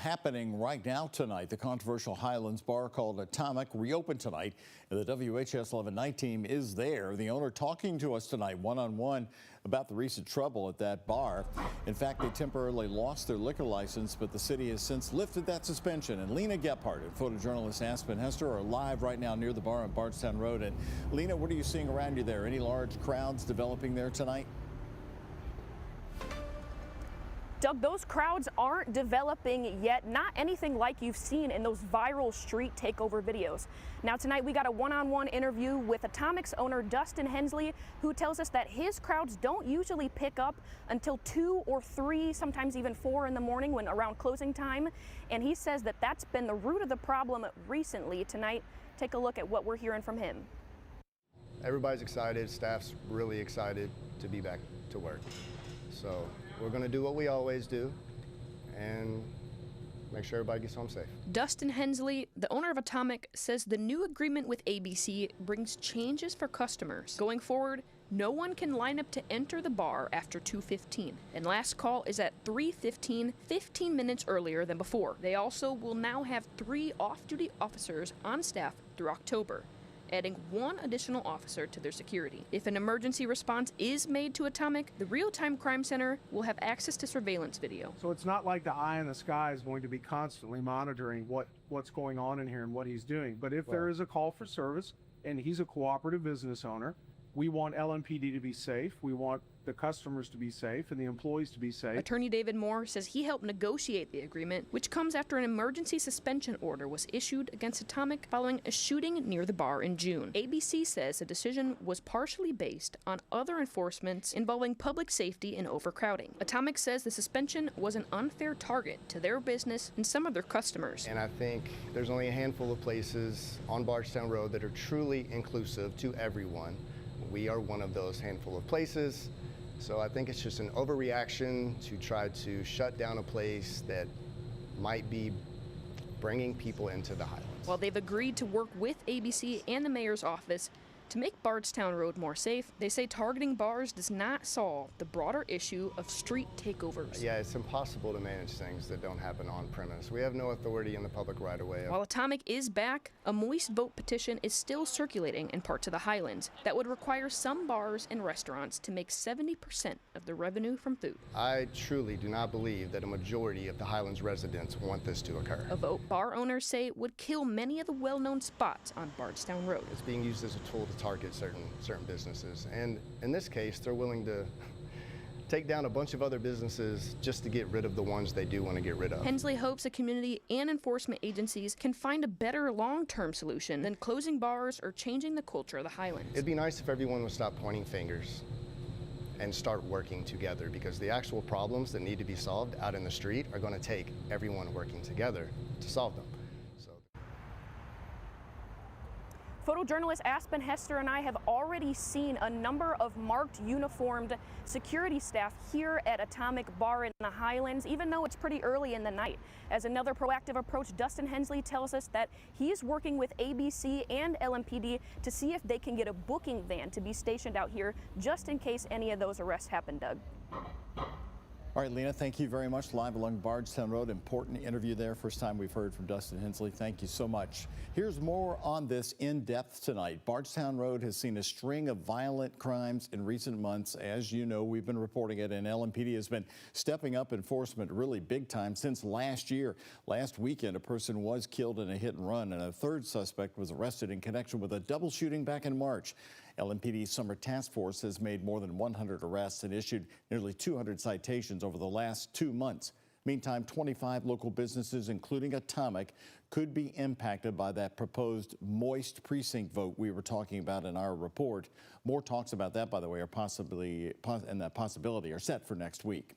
Happening right now tonight, the controversial Highlands bar called Atomic reopened tonight, and the WHS 11 night team is there. The owner talking to us tonight one-on-one about the recent trouble at that bar. In fact, they temporarily lost their liquor license, but the city has since lifted that suspension. And Lena Gephardt and photojournalist Aspen Hester are live right now near the bar on Bardstown Road. And Lena, what are you seeing around you there? Any large crowds developing there tonight? Doug, those crowds aren't developing yet, not anything like you've seen in those viral street takeover videos. Now tonight we got a one-on-one interview with Atomic's owner Dustin Hensley, who tells us that his crowds don't usually pick up until 2 or 3, sometimes even 4 in the morning when around closing time. And he says that that's been the root of the problem recently. Tonight, take a look at what we're hearing from him. Everybody's excited, staff's really excited to be back to work. So we're going to do what we always do and make sure everybody gets home safe. Dustin Hensley, the owner of Atomic, says the new agreement with ABC brings changes for customers. Going forward, no one can line up to enter the bar after 2:15, and last call is at 3:15, 15 minutes earlier than before. They also will now have 3 off-duty officers on staff through October, adding 1 additional officer to their security. If an emergency response is made to Atomic, the Real-Time Crime Center will have access to surveillance video. So it's not like the eye in the sky is going to be constantly monitoring what's going on in here and what he's doing. But if there is a call for service and he's a cooperative business owner, we want LMPD to be safe. We want the customers to be safe and the employees to be safe. Attorney David Moore says he helped negotiate the agreement, which comes after an emergency suspension order was issued against Atomic following a shooting near the bar in June. ABC says the decision was partially based on other enforcements involving public safety and overcrowding. Atomic says the suspension was an unfair target to their business and some of their customers. And I think there's only a handful of places on Bardstown Road that are truly inclusive to everyone. We are one of those handful of places. So I think it's just an overreaction to try to shut down a place that might be bringing people into the Highlands. While they've agreed to work with ABC and the mayor's office to make Bardstown Road more safe, they say targeting bars does not solve the broader issue of street takeovers. Yeah, it's impossible to manage things that don't happen on premise. We have no authority in the public right of way. While Atomic is back, a moist vote petition is still circulating in parts of the Highlands that would require some bars and restaurants to make 70% of the revenue from food. I truly do not believe that a majority of the Highlands residents want this to occur. A vote bar owners say would kill many of the well-known spots on Bardstown Road. It's being used as a tool to target certain businesses, and in this case they're willing to take down a bunch of other businesses just to get rid of the ones they do want to get rid of. Hensley hopes the community and enforcement agencies can find a better long-term solution than closing bars or changing the culture of the Highlands. It'd be nice if everyone would stop pointing fingers and start working together, because the actual problems that need to be solved out in the street are going to take everyone working together to solve them. Photojournalist Aspen Hester and I have already seen a number of marked uniformed security staff here at Atomic Bar in the Highlands, even though it's pretty early in the night. As another proactive approach, Dustin Hensley tells us that he is working with ABC and LMPD to see if they can get a booking van to be stationed out here just in case any of those arrests happen, Doug. All right, Lena, thank you very much. Live along Bardstown Road. Important interview there. First time we've heard from Dustin Hensley. Thank you so much. Here's more on this in depth tonight. Bardstown Road has seen a string of violent crimes in recent months. As you know, we've been reporting it, and LMPD has been stepping up enforcement really big time since last year. Last weekend, a person was killed in a hit and run, and a 3rd suspect was arrested in connection with a double shooting back in March. LMPD's Summer Task Force has made more than 100 arrests and issued nearly 200 citations over the last 2 months. Meantime, 25 local businesses, including Atomic, could be impacted by that proposed moist precinct vote we were talking about in our report. More talks about that, by the way, are possibility are set for next week.